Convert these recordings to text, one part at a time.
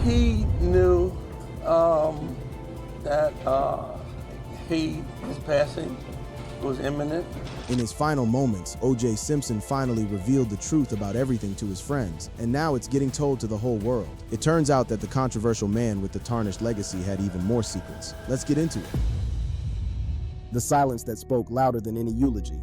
He knew that his passing was imminent. In his final moments, O.J. Simpson finally revealed the truth about everything to his friends, and now it's getting told to the whole world. It turns out that the controversial man with the tarnished legacy had even more secrets. Let's get into it. The silence that spoke louder than any eulogy.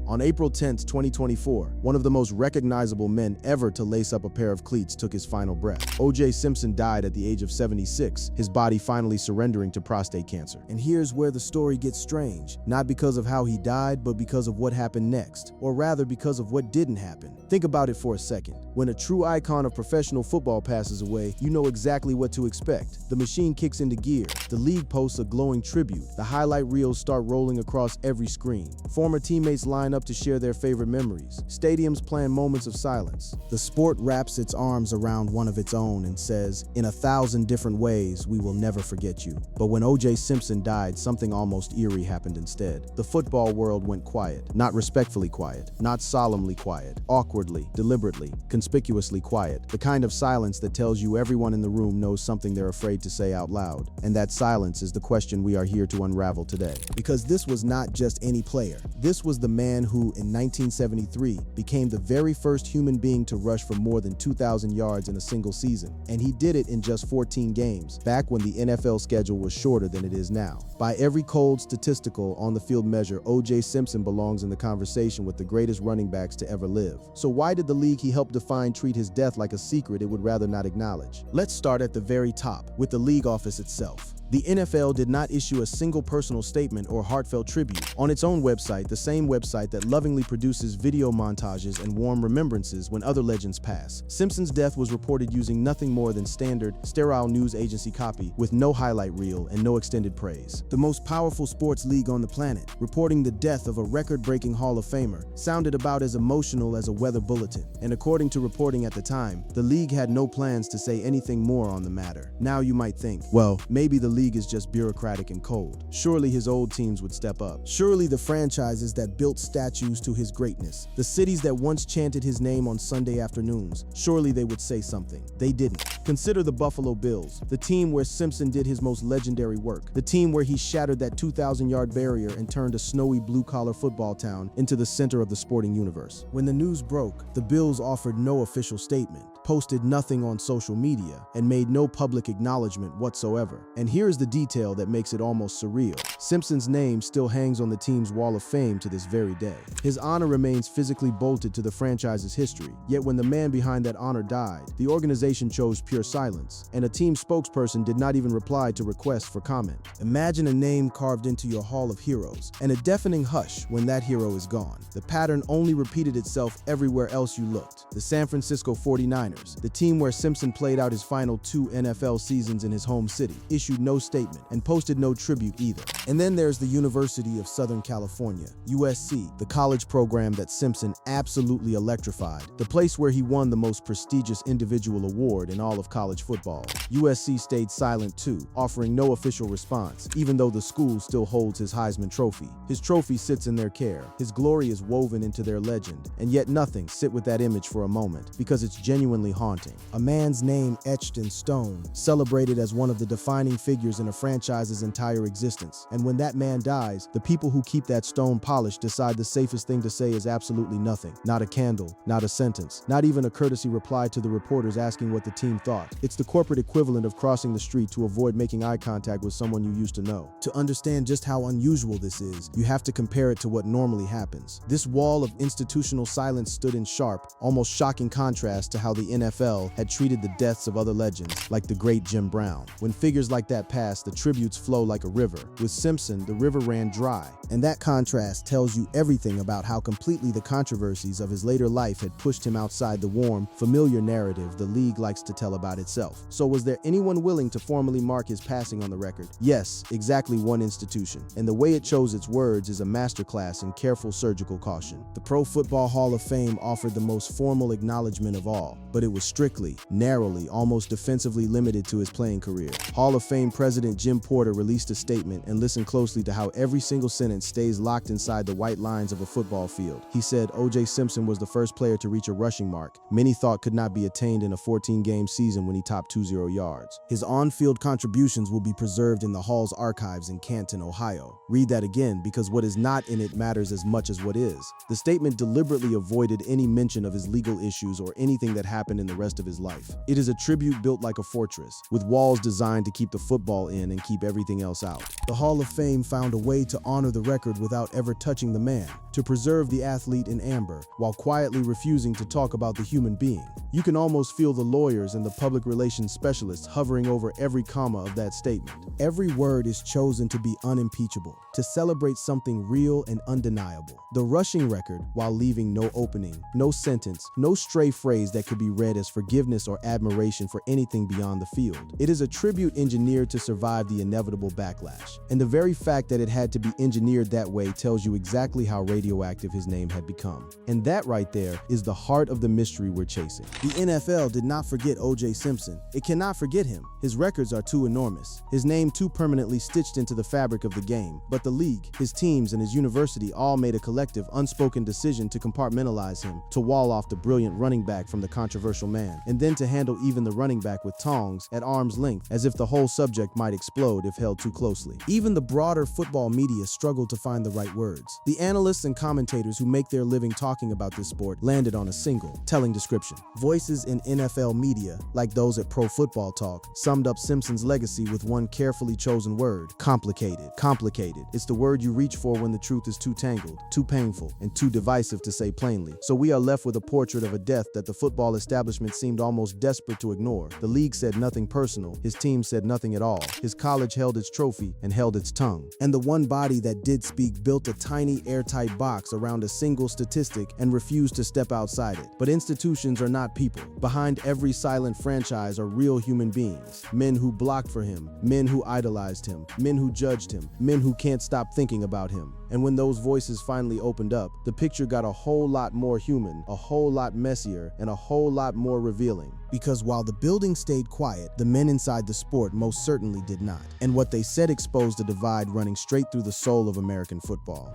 On April 10, 2024, one of the most recognizable men ever to lace up a pair of cleats took his final breath. O.J. Simpson died at the age of 76, his body finally surrendering to prostate cancer. And here's where the story gets strange, not because of how he died, but because of what happened next, or rather because of what didn't happen. Think about it for a second. When a true icon of professional football passes away, you know exactly what to expect. The machine kicks into gear, the league posts a glowing tribute, the highlight reels start rolling across every screen. Former teammates line up to share their favorite memories. Stadiums plan moments of silence. The sport wraps its arms around one of its own and says, in 1,000 different ways, we will never forget you. But when O.J. Simpson died, something almost eerie happened instead. The football world went quiet. Not respectfully quiet, not solemnly quiet, awkwardly, deliberately, conspicuously quiet. The kind of silence that tells you everyone in the room knows something they're afraid to say out loud. And that silence is the question we are here to unravel today. Because this was not just any player. This was the man who, in 1973, became the very first human being to rush for more than 2,000 yards in a single season. And he did it in just 14 games, back when the NFL schedule was shorter than it is now. By every cold statistical on-the-field measure, O.J. Simpson belongs in the conversation with the greatest running backs to ever live. So why did the league he helped define treat his death like a secret it would rather not acknowledge? Let's start at the very top, with the league office itself. The NFL did not issue a single personal statement or heartfelt tribute. On its own website, the same website that lovingly produces video montages and warm remembrances when other legends pass, Simpson's death was reported using nothing more than standard, sterile news agency copy with no highlight reel and no extended praise. The most powerful sports league on the planet, reporting the death of a record-breaking Hall of Famer, sounded about as emotional as a weather bulletin. And according to reporting at the time, the league had no plans to say anything more on the matter. Now you might think, well, maybe the league is just bureaucratic and cold. Surely his old teams would step up. Surely the franchises that built statues to his greatness, the cities that once chanted his name on Sunday afternoons, surely they would say something. They didn't. Consider the Buffalo Bills, the team where Simpson did his most legendary work, the team where he shattered that 2,000-yard barrier and turned a snowy blue-collar football town into the center of the sporting universe. When the news broke, the Bills offered no official statement, posted nothing on social media, and made no public acknowledgement whatsoever. And here's the detail that makes it almost surreal. Simpson's name still hangs on the team's wall of fame to this very day. His honor remains physically bolted to the franchise's history, yet when the man behind that honor died, the organization chose pure silence, and a team spokesperson did not even reply to requests for comment. Imagine a name carved into your Hall of Heroes, and a deafening hush when that hero is gone. The pattern only repeated itself everywhere else you looked. The San Francisco 49ers, the team where Simpson played out his final 2 NFL seasons in his home city, issued no statement and posted no tribute either. And then there's the University of Southern California, USC, the college program that Simpson absolutely electrified, the place where he won the most prestigious individual award in all of college football. USC stayed silent too, offering no official response, even though the school still holds his Heisman Trophy. His trophy sits in their care, his glory is woven into their legend, and yet nothing. Sit with that image for a moment, because it's genuinely haunting. A man's name etched in stone, celebrated as one of the defining figures in a franchise's entire existence. And when that man dies, the people who keep that stone polished decide the safest thing to say is absolutely nothing. Not a candle, not a sentence, not even a courtesy reply to the reporters asking what the team thought. It's the corporate equivalent of crossing the street to avoid making eye contact with someone you used to know. To understand just how unusual this is, you have to compare it to what normally happens. This wall of institutional silence stood in sharp, almost shocking contrast to how the NFL had treated the deaths of other legends, like the great Jim Brown. When figures like that pass, the tributes flow like a river. With Simpson, the river ran dry. And that contrast tells you everything about how completely the controversies of his later life had pushed him outside the warm, familiar narrative the league likes to tell about itself. So was there anyone willing to formally mark his passing on the record? Yes, exactly one institution. And the way it chose its words is a masterclass in careful surgical caution. The Pro Football Hall of Fame offered the most formal acknowledgement of all, but but it was strictly, narrowly, almost defensively limited to his playing career. Hall of Fame President Jim Porter released a statement, and listened closely to how every single sentence stays locked inside the white lines of a football field. He said O.J. Simpson was the first player to reach a rushing mark many thought could not be attained in a 14-game season when he topped 20 yards. His on-field contributions will be preserved in the Hall's archives in Canton, Ohio. Read that again, because what is not in it matters as much as what is. The statement deliberately avoided any mention of his legal issues or anything that happened in the rest of his life. It is a tribute built like a fortress, with walls designed to keep the football in and keep everything else out. The Hall of Fame found a way to honor the record without ever touching the man, to preserve the athlete in amber, while quietly refusing to talk about the human being. You can almost feel the lawyers and the public relations specialists hovering over every comma of that statement. Every word is chosen to be unimpeachable, to celebrate something real and undeniable. The rushing record, while leaving no opening, no sentence, no stray phrase that could be read as forgiveness or admiration for anything beyond the field. It is a tribute engineered to survive the inevitable backlash. And the very fact that it had to be engineered that way tells you exactly how radioactive his name had become. And that right there is the heart of the mystery we're chasing. The NFL did not forget O.J. Simpson. It cannot forget him. His records are too enormous, his name too permanently stitched into the fabric of the game. But the league, his teams, and his university all made a collective, unspoken decision to compartmentalize him, to wall off the brilliant running back from the controversial man, and then to handle even the running back with tongs at arm's length, as if the whole subject might explode if held too closely. Even the broader football media struggled to find the right words. The analysts and commentators who make their living talking about this sport landed on a single, telling description. Voices in NFL media, like those at Pro Football Talk, summed up Simpson's legacy with one carefully chosen word: complicated. Complicated. It's the word you reach for when the truth is too tangled, too painful, and too divisive to say plainly. So we are left with a portrait of a death that the football establishment seemed almost desperate to ignore. The league said nothing personal, his team said nothing at all. His college held its trophy and held its tongue. And the one body that did speak built a tiny airtight box around a single statistic and refused to step outside it. But institutions are not people. Behind every silent franchise are real human beings. Men who blocked for him, men who idolized him, men who judged him, men who can't stop thinking about him. And when those voices finally opened up, the picture got a whole lot more human, a whole lot messier, and a whole lot more revealing. Because while the building stayed quiet, the men inside the sport most certainly did not. And what they said exposed a divide running straight through the soul of American football.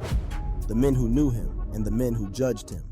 The men who knew him and the men who judged him.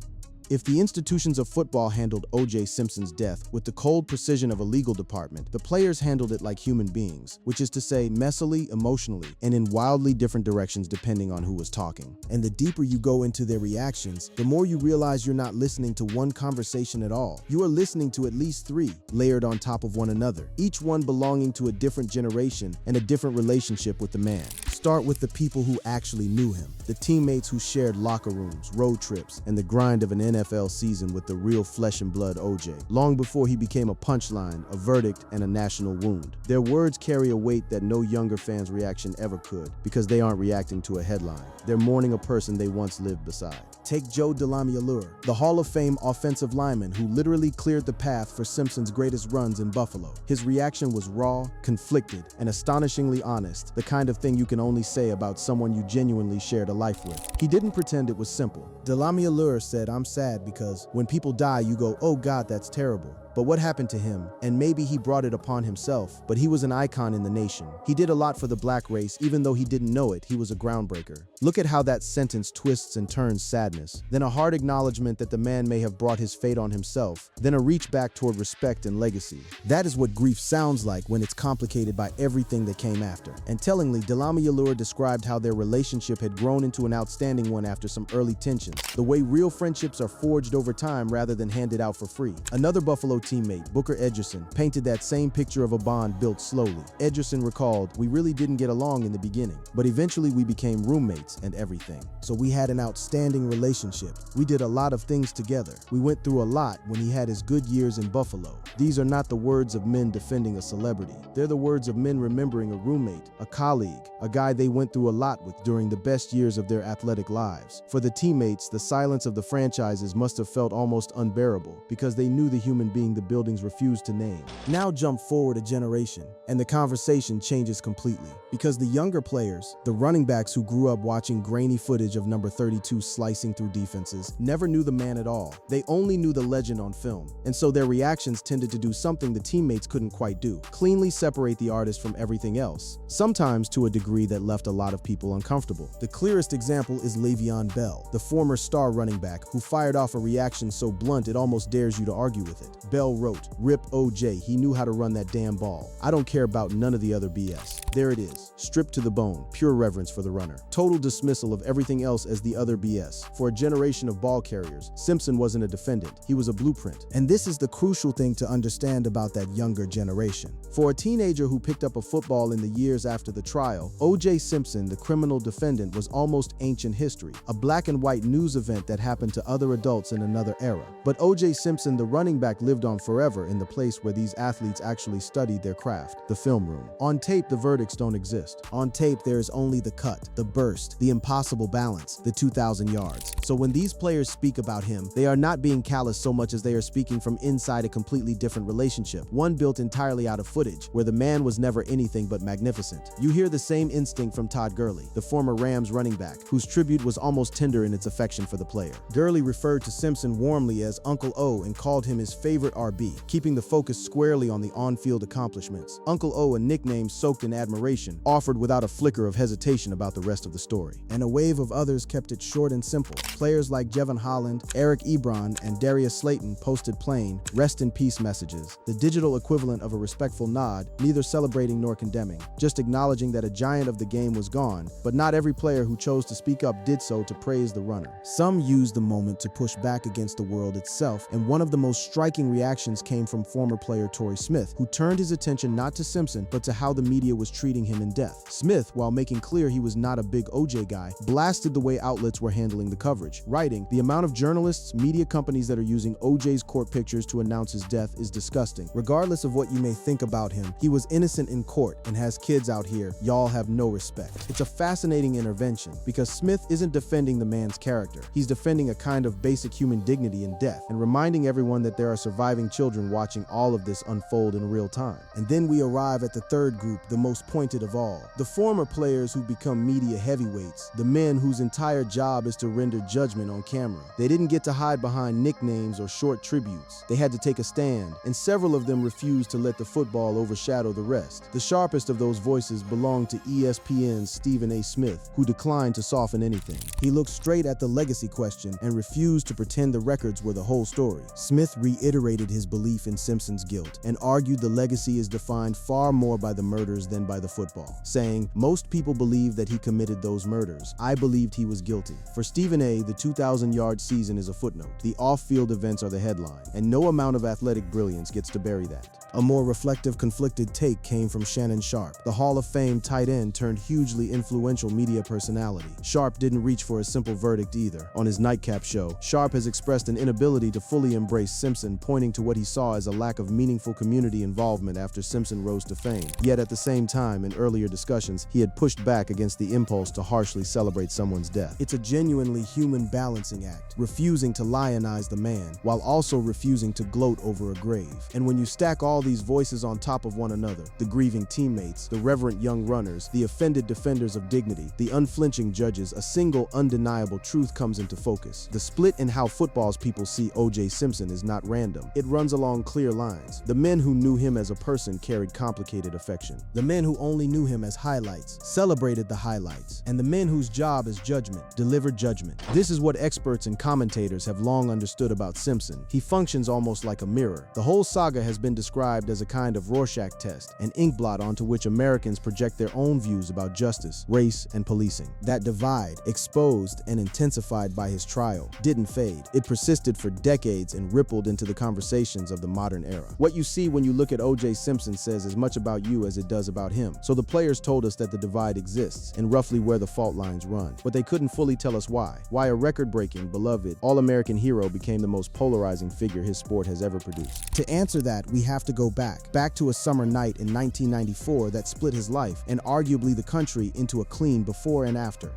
If the institutions of football handled O.J. Simpson's death with the cold precision of a legal department, the players handled it like human beings, which is to say messily, emotionally, and in wildly different directions depending on who was talking. And the deeper you go into their reactions, the more you realize you're not listening to one conversation at all. You are listening to at least three, layered on top of one another, each one belonging to a different generation and a different relationship with the man. Start with the people who actually knew him, the teammates who shared locker rooms, road trips, and the grind of an NFL season with the real flesh and blood O.J., long before he became a punchline, a verdict, and a national wound. Their words carry a weight that no younger fan's reaction ever could, because they aren't reacting to a headline. They're mourning a person they once lived beside. Take Joe DeLamielleure, the Hall of Fame offensive lineman who literally cleared the path for Simpson's greatest runs in Buffalo. His reaction was raw, conflicted, and astonishingly honest, the kind of thing you can only say about someone you genuinely shared a life with. He didn't pretend it was simple. DeLamielleure said, "I'm sad because when people die, you go, oh God, that's terrible. But what happened to him? And maybe he brought it upon himself, but he was an icon in the nation. He did a lot for the black race, even though he didn't know it, he was a groundbreaker." Look at how that sentence twists and turns sadness, then a hard acknowledgement that the man may have brought his fate on himself, then a reach back toward respect and legacy. That is what grief sounds like when it's complicated by everything that came after. And tellingly, DeLamielleure described how their relationship had grown into an outstanding one after some early tensions, the way real friendships are forged over time rather than handed out for free. Another Buffalo teammate, Booker Edgerson, painted that same picture of a bond built slowly. Edgerson recalled, "We really didn't get along in the beginning, but eventually we became roommates and everything. So we had an outstanding relationship. We did a lot of things together. We went through a lot when he had his good years in Buffalo." These are not the words of men defending a celebrity. They're the words of men remembering a roommate, a colleague, a guy they went through a lot with during the best years of their athletic lives. For the teammates, the silence of the franchises must have felt almost unbearable because they knew the human being the buildings refuse to name. Now jump forward a generation, and the conversation changes completely. Because the younger players, the running backs who grew up watching grainy footage of number 32 slicing through defenses, never knew the man at all. They only knew the legend on film, and so their reactions tended to do something the teammates couldn't quite do: cleanly separate the artist from everything else, sometimes to a degree that left a lot of people uncomfortable. The clearest example is Le'Veon Bell, the former star running back who fired off a reaction so blunt it almost dares you to argue with it. Bell wrote, "Rip OJ, he knew how to run that damn ball. I don't care about none of the other BS." There it is, stripped to the bone, pure reverence for the runner. Total dismissal of everything else as the other BS. For a generation of ball carriers, Simpson wasn't a defendant, he was a blueprint. And this is the crucial thing to understand about that younger generation. For a teenager who picked up a football in the years after the trial, O.J. Simpson, the criminal defendant, was almost ancient history, a black and white news event that happened to other adults in another era. But O.J. Simpson, the running back, lived on forever in the place where these athletes actually studied their craft, the film room. On tape, the verdicts don't exist. On tape, there is only the cut, the burst, the impossible balance, the 2,000 yards. So when these players speak about him, they are not being callous so much as they are speaking from inside a completely different relationship, one built entirely out of footage, where the man was never anything but magnificent. You hear the same instinct from Todd Gurley, the former Rams running back, whose tribute was almost tender in its affection for the player. Gurley referred to Simpson warmly as Uncle O and called him his favorite RB, keeping the focus squarely on the on-field accomplishments. Uncle O, a nickname soaked in admiration, offered without a flicker of hesitation about the rest of the story. And a wave of others kept it short and simple. Players like Jevon Holland, Eric Ebron, and Darius Slayton posted plain, "Rest in peace" messages, the digital equivalent of a respectful nod, neither celebrating nor condemning, just acknowledging that a giant of the game was gone, but not every player who chose to speak up did so to praise the runner. Some used the moment to push back against the world itself, and one of the most striking reactions came from former player Torrey Smith, who turned his attention not to Simpson, but to how the media was treating him in death. Smith, while making clear he was not a big OJ guy, blasted the way outlets were handling the coverage, writing, "The amount of journalists, media companies that are using OJ's court pictures to announce his death is disgusting. Regardless of what you may think about him, he was innocent in court and has kids out here. Y'all have no respect." It's a fascinating intervention, because Smith isn't defending the man's character. He's defending a kind of basic human dignity in death, and reminding everyone that there are surviving children watching all of this unfold in real time. And then we arrive at the third group, the most pointed of all. The former players who become media heavyweights, the men whose entire job is to render judgment on camera. They didn't get to hide behind nicknames or short tributes. They had to take a stand, and several of them refused to let the football overshadow the rest. The sharpest of those voices belonged to ESPN's Stephen A. Smith, who declined to soften anything. He looked straight at the legacy question and refused to pretend the records were the whole story. Smith reiterated his belief in Simpson's guilt and argued the legacy is defined far more by the murders than by the football, saying, "Most people believe that he committed those murders. I believed he was guilty." For Stephen A., the 2,000-yard season is a footnote. The off-field events are the headline, and no amount of athletic brilliance gets to bury that. A more reflective, conflicted take came from Shannon Sharpe, the Hall of Fame tight end turned hugely influential media personality. Sharpe didn't reach for a simple verdict either. On his nightcap show, Sharpe has expressed an inability to fully embrace Simpson, pointing to what he saw as a lack of meaningful community involvement after Simpson rose to fame. Yet at the same time, in earlier discussions, he had pushed back against the impulse to harshly celebrate someone's death. It's a genuinely human balancing act, refusing to lionize the man, while also refusing to gloat over a grave. And when you stack all these voices on top of one another, the grieving teammates, the reverent young runners, the offended defenders of dignity, the unflinching judges, a single undeniable truth comes into focus. The split in how football's people see O.J. Simpson is not random. It runs along clear lines. The men who knew him as a person carried complicated affection. The men who only knew him as highlights celebrated the highlights. And the men whose job is judgment delivered judgment. This is what experts and commentators have long understood about Simpson. He functions almost like a mirror. The whole saga has been described as a kind of Rorschach test, an inkblot onto which Americans project their own views about justice, race, and policing. That divide, exposed and intensified by his trial, didn't fade. It persisted for decades and rippled into the conversations of the modern era. What you see when you look at O.J. Simpson says as much about you as it does about him. So the players told us that the divide exists and roughly where the fault lines run, but they couldn't fully tell us why a record-breaking, beloved, all-American hero became the most polarizing figure his sport has ever produced. To answer that, we have to go back to a summer night in 1994 that split his life and arguably the country into a clean before and after.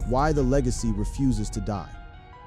Why the legacy refuses to die.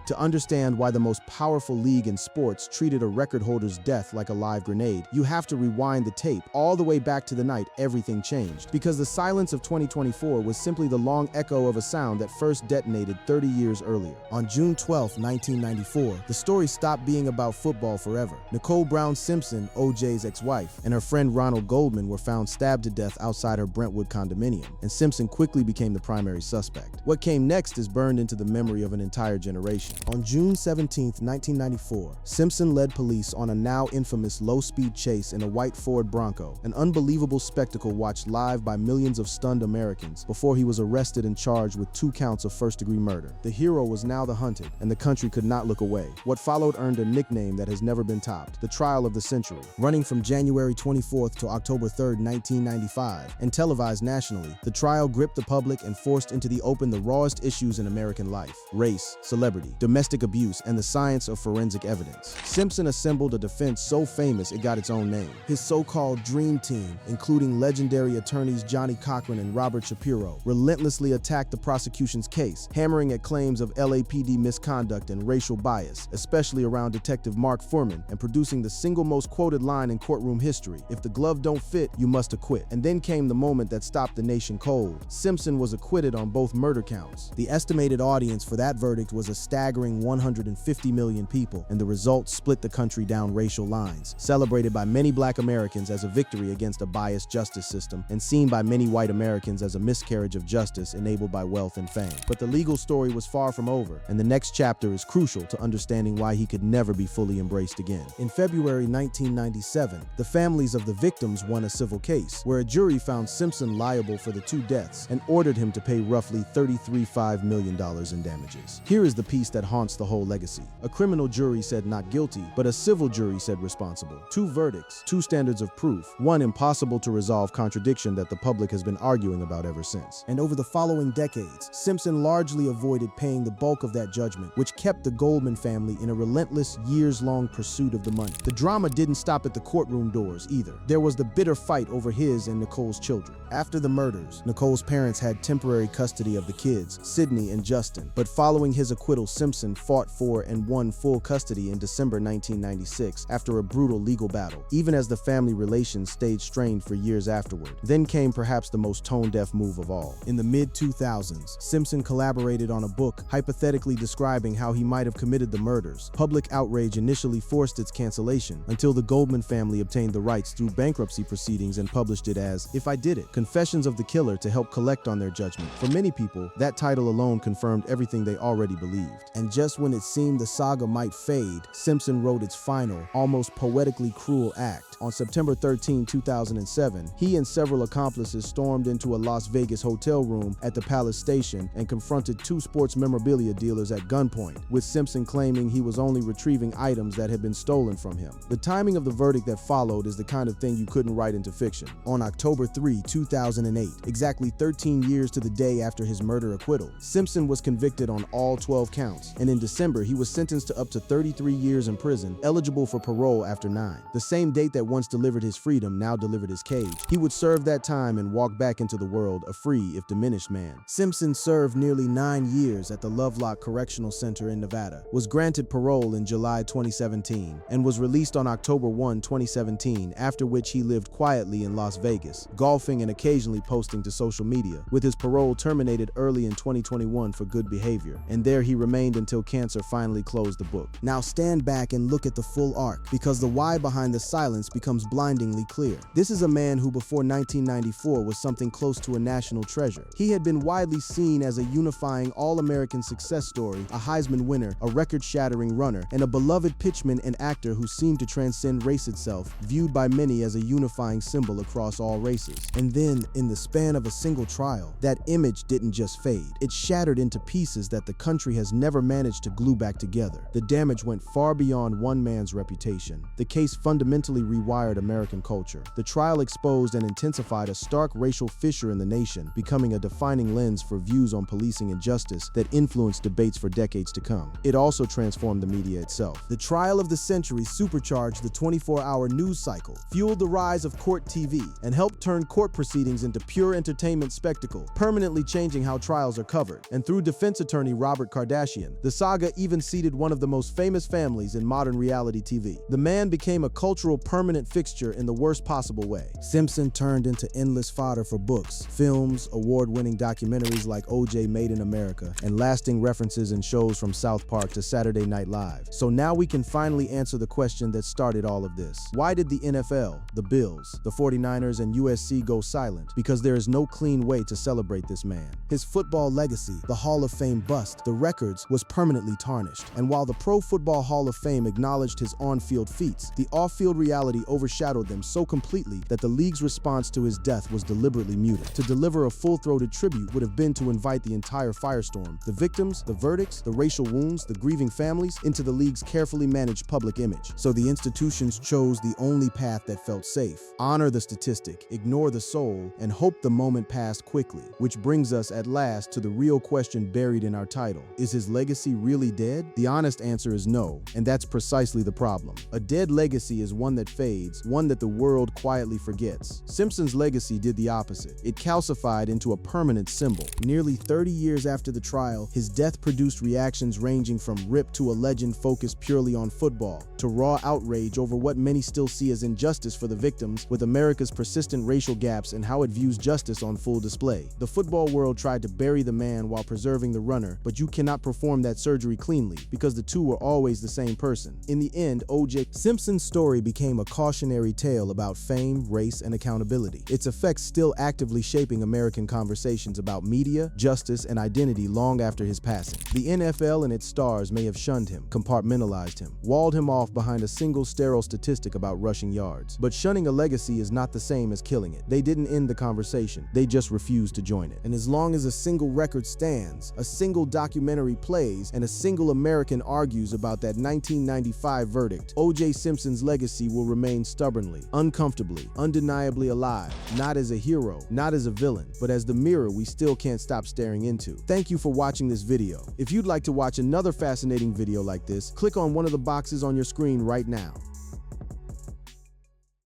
To understand why the most powerful league in sports treated a record holder's death like a live grenade, you have to rewind the tape all the way back to the night everything changed. Because the silence of 2024 was simply the long echo of a sound that first detonated 30 years earlier. On June 12, 1994, the story stopped being about football forever. Nicole Brown Simpson, O.J.'s ex-wife, and her friend Ronald Goldman were found stabbed to death outside her Brentwood condominium, and Simpson quickly became the primary suspect. What came next is burned into the memory of an entire generation. On June 17, 1994, Simpson led police on a now infamous low-speed chase in a white Ford Bronco, an unbelievable spectacle watched live by millions of stunned Americans before he was arrested and charged with 2 counts of first-degree murder. The hero was now the hunted, and the country could not look away. What followed earned a nickname that has never been topped, the trial of the century. Running from January 24th to October 3rd, 1995, and televised nationally, the trial gripped the public and forced into the open the rawest issues in American life: race, celebrity, domestic abuse, and the science of forensic evidence. Simpson assembled a defense so famous it got its own name. His so-called dream team, including legendary attorneys Johnny Cochran and Robert Shapiro, relentlessly attacked the prosecution's case, hammering at claims of LAPD misconduct and racial bias, especially around Detective Mark Fuhrman, and producing the single most quoted line in courtroom history: "If the glove don't fit, you must acquit." And then came the moment that stopped the nation cold. Simpson was acquitted on both murder counts. The estimated audience for that verdict was a staggering 150 million people, and the result split the country down racial lines, celebrated by many black Americans as a victory against a biased justice system, and seen by many white Americans as a miscarriage of justice enabled by wealth and fame. But the legal story was far from over, and the next chapter is crucial to understanding why he could never be fully embraced again. In February 1997, the families of the victims won a civil case, where a jury found Simpson liable for the 2 deaths and ordered him to pay roughly $33.5 million in damages. Here is the piece that haunts the whole legacy. A criminal jury said not guilty, but a civil jury said responsible. 2 verdicts, 2 standards of proof, one impossible to resolve contradiction that the public has been arguing about ever since. And over the following decades, Simpson largely avoided paying the bulk of that judgment, which kept the Goldman family in a relentless, years-long pursuit of the money. The drama didn't stop at the courtroom doors either. There was the bitter fight over his and Nicole's children. After the murders, Nicole's parents had temporary custody of the kids, Sydney and Justin, but following his acquittal, Simpson fought for and won full custody in December 1996 after a brutal legal battle, even as the family relations stayed strained for years afterward. Then came perhaps the most tone-deaf move of all. In the mid-2000s, Simpson collaborated on a book hypothetically describing how he might have committed the murders. Public outrage initially forced its cancellation until the Goldman family obtained the rights through bankruptcy proceedings and published it as "If I Did It: Confessions of the Killer" to help collect on their judgment. For many people, that title alone confirmed everything they already believed. And just when it seemed the saga might fade, Simpson wrote its final, almost poetically cruel act. On September 13, 2007, he and several accomplices stormed into a Las Vegas hotel room at the Palace Station and confronted 2 sports memorabilia dealers at gunpoint, with Simpson claiming he was only retrieving items that had been stolen from him. The timing of the verdict that followed is the kind of thing you couldn't write into fiction. On October 3, 2008, exactly 13 years to the day after his murder acquittal, Simpson was convicted on all 12 counts, and in December he was sentenced to up to 33 years in prison, eligible for parole after 9. The same date that once delivered his freedom now delivered his cage. He would serve that time and walk back into the world a free, if diminished, man. Simpson served nearly 9 years at the Lovelock Correctional Center in Nevada, was granted parole in July 2017, and was released on October 1, 2017, after which he lived quietly in Las Vegas, golfing and occasionally posting to social media, with his parole terminated early in 2021 for good behavior, and there he remained until cancer finally closed the book. Now stand back and look at the full arc, because the why behind the silence becomes blindingly clear. This is a man who before 1994 was something close to a national treasure. He had been widely seen as a unifying all-American success story, a Heisman winner, a record-shattering runner, and a beloved pitchman and actor who seemed to transcend race itself, viewed by many as a unifying symbol across all races. And then, in the span of a single trial, that image didn't just fade. It shattered into pieces that the country has never managed to glue back together. The damage went far beyond one man's reputation. The case fundamentally rewired American culture. The trial exposed and intensified a stark racial fissure in the nation, becoming a defining lens for views on policing and justice that influenced debates for decades to come. It also transformed the media itself. The trial of the century supercharged the 24-hour news cycle, fueled the rise of court TV, and helped turn court proceedings into pure entertainment spectacle, permanently changing how trials are covered. And through defense attorney Robert Kardashian, Simpson. The saga even seeded one of the most famous families in modern reality TV. The man became a cultural permanent fixture in the worst possible way. Simpson turned into endless fodder for books, films, award-winning documentaries like O.J. Made in America, and lasting references in shows from South Park to Saturday Night Live. So now we can finally answer the question that started all of this. Why did the NFL, the Bills, the 49ers, and USC go silent? Because there is no clean way to celebrate this man. His football legacy, the Hall of Fame bust, the records, was permanently tarnished. And while the Pro Football Hall of Fame acknowledged his on-field feats, the off-field reality overshadowed them so completely that the league's response to his death was deliberately muted. To deliver a full-throated tribute would have been to invite the entire firestorm, the victims, the verdicts, the racial wounds, the grieving families, into the league's carefully managed public image. So the institutions chose the only path that felt safe. Honor the statistic, ignore the soul, and hope the moment passed quickly. Which brings us at last to the real question buried in our title. Is his legacy really dead? The honest answer is no, and that's precisely the problem. A dead legacy is one that fades, one that the world quietly forgets. Simpson's legacy did the opposite. It calcified into a permanent symbol. Nearly 30 years after the trial, his death produced reactions ranging from rip to a legend focused purely on football, to raw outrage over what many still see as injustice for the victims, with America's persistent racial gaps and how it views justice on full display. The football world tried to bury the man while preserving the runner, but you cannot perform that surgery cleanly, because the two were always the same person. In the end, O.J. Simpson's story became a cautionary tale about fame, race, and accountability. Its effects still actively shaping American conversations about media, justice, and identity long after his passing. The NFL and its stars may have shunned him, compartmentalized him, walled him off behind a single sterile statistic about rushing yards. But shunning a legacy is not the same as killing it. They didn't end the conversation, they just refused to join it. And as long as a single record stands, a single documentary plays, and a single American argues about that 1995 verdict, O.J. Simpson's legacy will remain stubbornly, uncomfortably, undeniably alive, not as a hero, not as a villain, but as the mirror we still can't stop staring into. Thank you for watching this video. If you'd like to watch another fascinating video like this, click on one of the boxes on your screen right now.